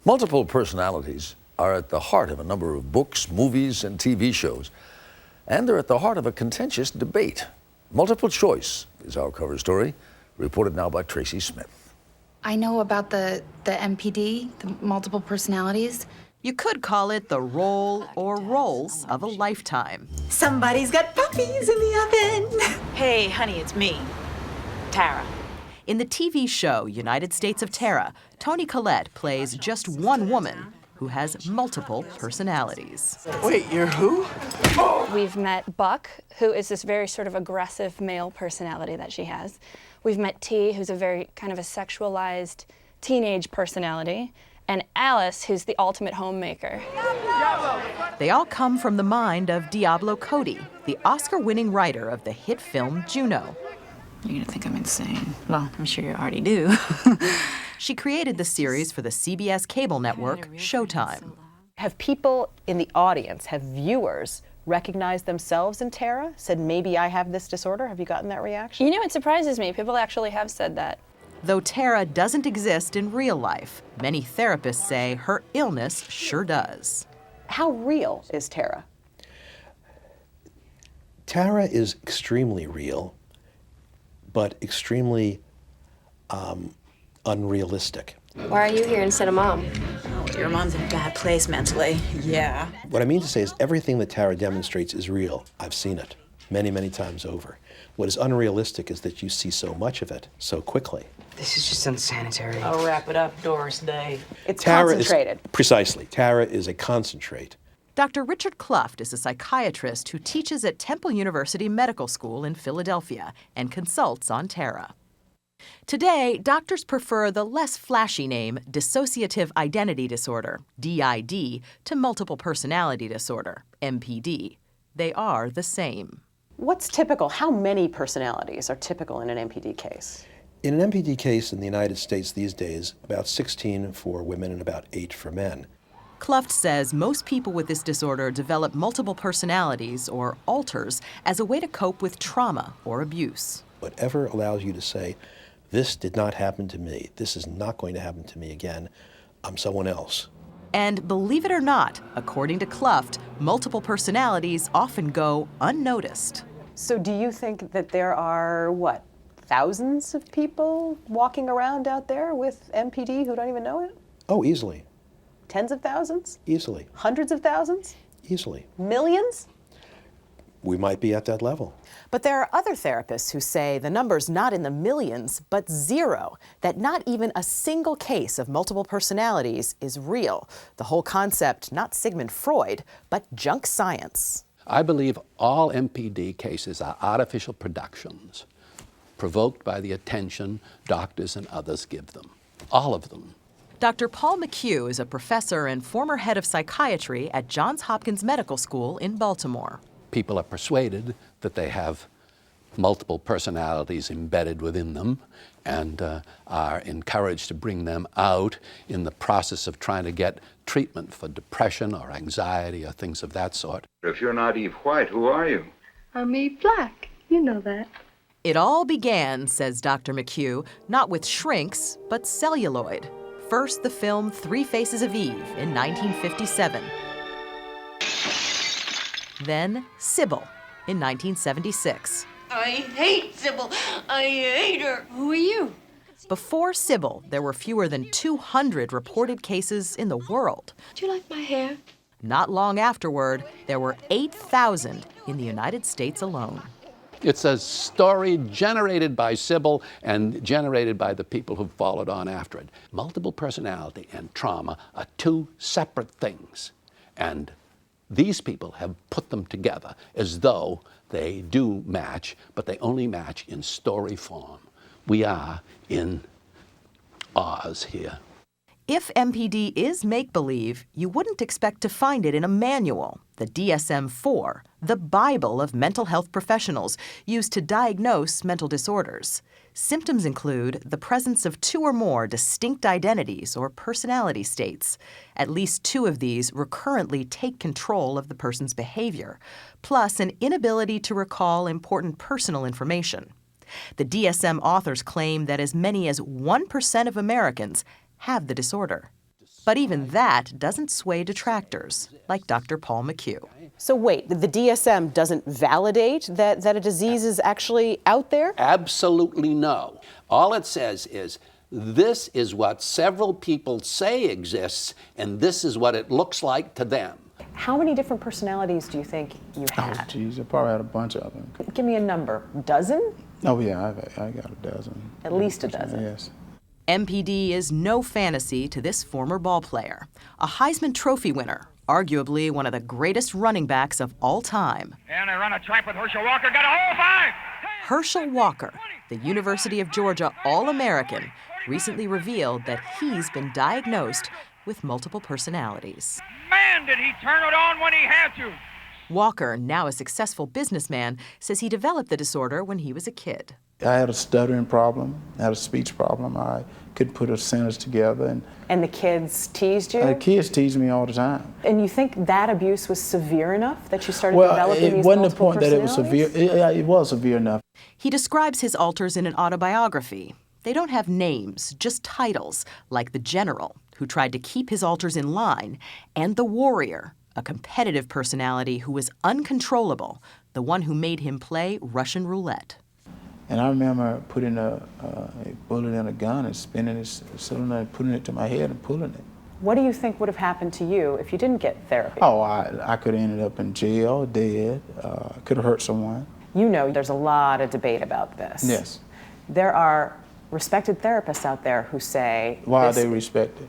Multiple personalities are at the heart of a number of books, movies, and TV shows, and they're at the heart of a contentious debate. Multiple choice is our cover story, reported now by Tracy Smith. I know about the MPD, the multiple personalities. You could call it the role or roles of a lifetime. Somebody's got puppies in the oven. Hey, honey, it's me, Tara. In the TV show United States of Tara, Toni Collette plays just one woman who has multiple personalities. Wait, you're who? We've met Buck, who is this very sort of aggressive male personality that she has. We've met T, who's a very kind of a sexualized teenage personality. And Alice, who's the ultimate homemaker. They all come from the mind of Diablo Cody, the Oscar-winning writer of the hit film Juno. You're gonna think I'm insane. Well, I'm sure you already do. She created the series for the CBS cable network, Showtime. Have people in the audience, have viewers, recognized themselves in Tara? Said, maybe I have this disorder? Have you gotten that reaction? You know, it surprises me. People actually have said that. Though Tara doesn't exist in real life, many therapists say her illness sure does. How real is Tara? Tara is extremely real, but extremely unrealistic. Why are you here instead of Mom? Your mom's in a bad place mentally. Yeah. What I mean to say is everything that Tara demonstrates is real. I've seen it many, many times over. What is unrealistic is that you see so much of it so quickly. This is just unsanitary. I'll wrap it up, Doris Day. It's Tara concentrated. Precisely. Tara is a concentrate. Dr. Richard Kluft is a psychiatrist who teaches at Temple University Medical School in Philadelphia and consults on Tara. Today, doctors prefer the less flashy name dissociative identity disorder, DID, to multiple personality disorder, MPD. They are the same. What's typical? How many personalities are typical in an MPD case? In an MPD case in the United States these days, about 16 for women and about 8 for men. Kluft says most people with this disorder develop multiple personalities, or alters, as a way to cope with trauma or abuse. Whatever allows you to say, this did not happen to me, this is not going to happen to me again, I'm someone else. And believe it or not, according to Kluft, multiple personalities often go unnoticed. So do you think that there are, what, thousands of people walking around out there with MPD who don't even know it? Oh, easily. Tens of thousands? Easily. Hundreds of thousands? Easily. Millions? We might be at that level. But there are other therapists who say the number's not in the millions, but zero, that not even a single case of multiple personalities is real. The whole concept, not Sigmund Freud, but junk science. I believe all MPD cases are artificial productions provoked by the attention doctors and others give them. All of them. Dr. Paul McHugh is a professor and former head of psychiatry at Johns Hopkins Medical School in Baltimore. People are persuaded that they have multiple personalities embedded within them and are encouraged to bring them out in the process of trying to get treatment for depression or anxiety or things of that sort. If you're not Eve White, who are you? I'm Eve Black. You know that. It all began, says Dr. McHugh, not with shrinks, but celluloid. First, the film Three Faces of Eve in 1957. Then Sybil in 1976. I hate Sybil. I hate her. Who are you? Before Sybil, there were fewer than 200 reported cases in the world. Do you like my hair? Not long afterward, there were 8,000 in the United States alone. It's a story generated by Sybil and generated by the people who followed on after it. Multiple personality and trauma are two separate things. And these people have put them together as though they do match, but they only match in story form. We are in Oz here. If MPD is make-believe, you wouldn't expect to find it in a manual, the DSM-IV, the Bible of mental health professionals used to diagnose mental disorders. Symptoms include the presence of 2 or more distinct identities or personality states. At least 2 of these recurrently take control of the person's behavior, plus an inability to recall important personal information. The DSM authors claim that as many as 1% of Americans have the disorder. But even that doesn't sway detractors, like Dr. Paul McHugh. So wait, the DSM doesn't validate that a disease is actually out there? Absolutely no. All it says is, this is what several people say exists, and this is what it looks like to them. How many different personalities do you think you had? Oh, geez, I probably had a bunch of them. Give me a number. Dozen? Oh, yeah, I got a dozen. At least a dozen? Yes. MPD is no fantasy to this former ballplayer, a Heisman Trophy winner, arguably one of the greatest running backs of all time. And they run a trap with Herschel Walker, got a hole, 5! Herschel Walker, the University of Georgia All-American, recently revealed that he's been diagnosed with multiple personalities. Man, did he turn it on when he had to! Walker, now a successful businessman, says he developed the disorder when he was a kid. I had a stuttering problem, I had a speech problem. I couldn't put a sentence together. And the kids teased you? The kids teased me all the time. And you think that abuse was severe enough that you started developing these multiple personalities? Well, it wasn't the point that it was severe. It was severe enough. He describes his alters in an autobiography. They don't have names, just titles, like the General, who tried to keep his alters in line, and the Warrior, a competitive personality who was uncontrollable, the one who made him play Russian roulette. And I remember putting a bullet in a gun and spinning it, cylinder, and putting it to my head and pulling it. What do you think would have happened to you if you didn't get therapy? Oh, I could have ended up in jail, dead, could have hurt someone. You know there's a lot of debate about this. Yes. There are respected therapists out there who say... Why are they respected?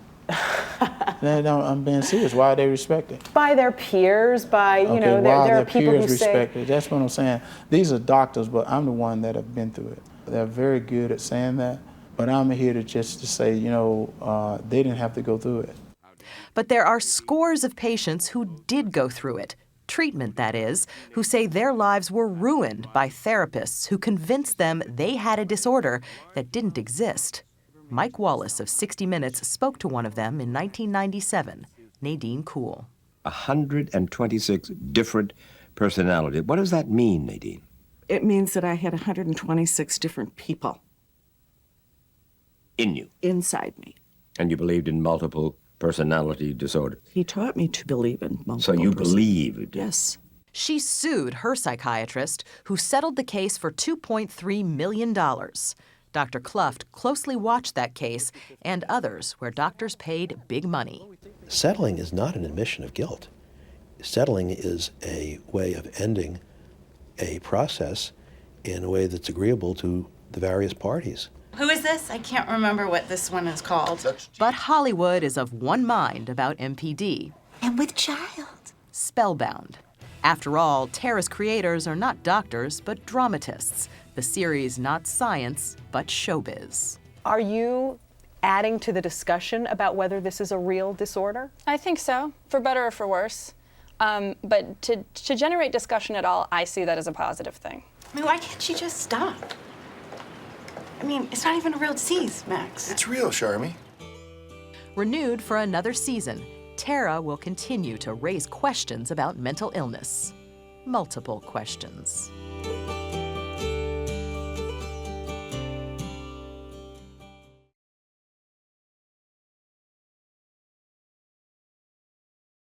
No, I'm being serious. Why are they respected? By their peers, by, you know, there are people who respected? That's what I'm saying. These are doctors, but I'm the one that have been through it. They're very good at saying that, but I'm here to say, you know, they didn't have to go through it. But there are scores of patients who did go through it, treatment that is, who say their lives were ruined by therapists who convinced them they had a disorder that didn't exist. Mike Wallace of 60 Minutes spoke to one of them in 1997, Nadine Kuhl. 126 different personalities. What does that mean, Nadine? It means that I had 126 different people. In you? Inside me. And you believed in multiple personality disorder? He taught me to believe in multiple So you believed? Yes. She sued her psychiatrist, who settled the case for $2.3 million. Dr. Kluft closely watched that case and others where doctors paid big money. Settling is not an admission of guilt. Settling is a way of ending a process in a way that's agreeable to the various parties. Who is this? I can't remember what this one is called. But Hollywood is of one mind about MPD. And with child. Spellbound. After all, Tara's creators are not doctors, but dramatists. The series not science, but showbiz. Are you adding to the discussion about whether this is a real disorder? I think so, for better or for worse. But to generate discussion at all, I see that as a positive thing. I mean, why can't she just stop? I mean, it's not even a real disease, Max. It's real, Charmy. Renewed for another season, Tara will continue to raise questions about mental illness. Multiple questions.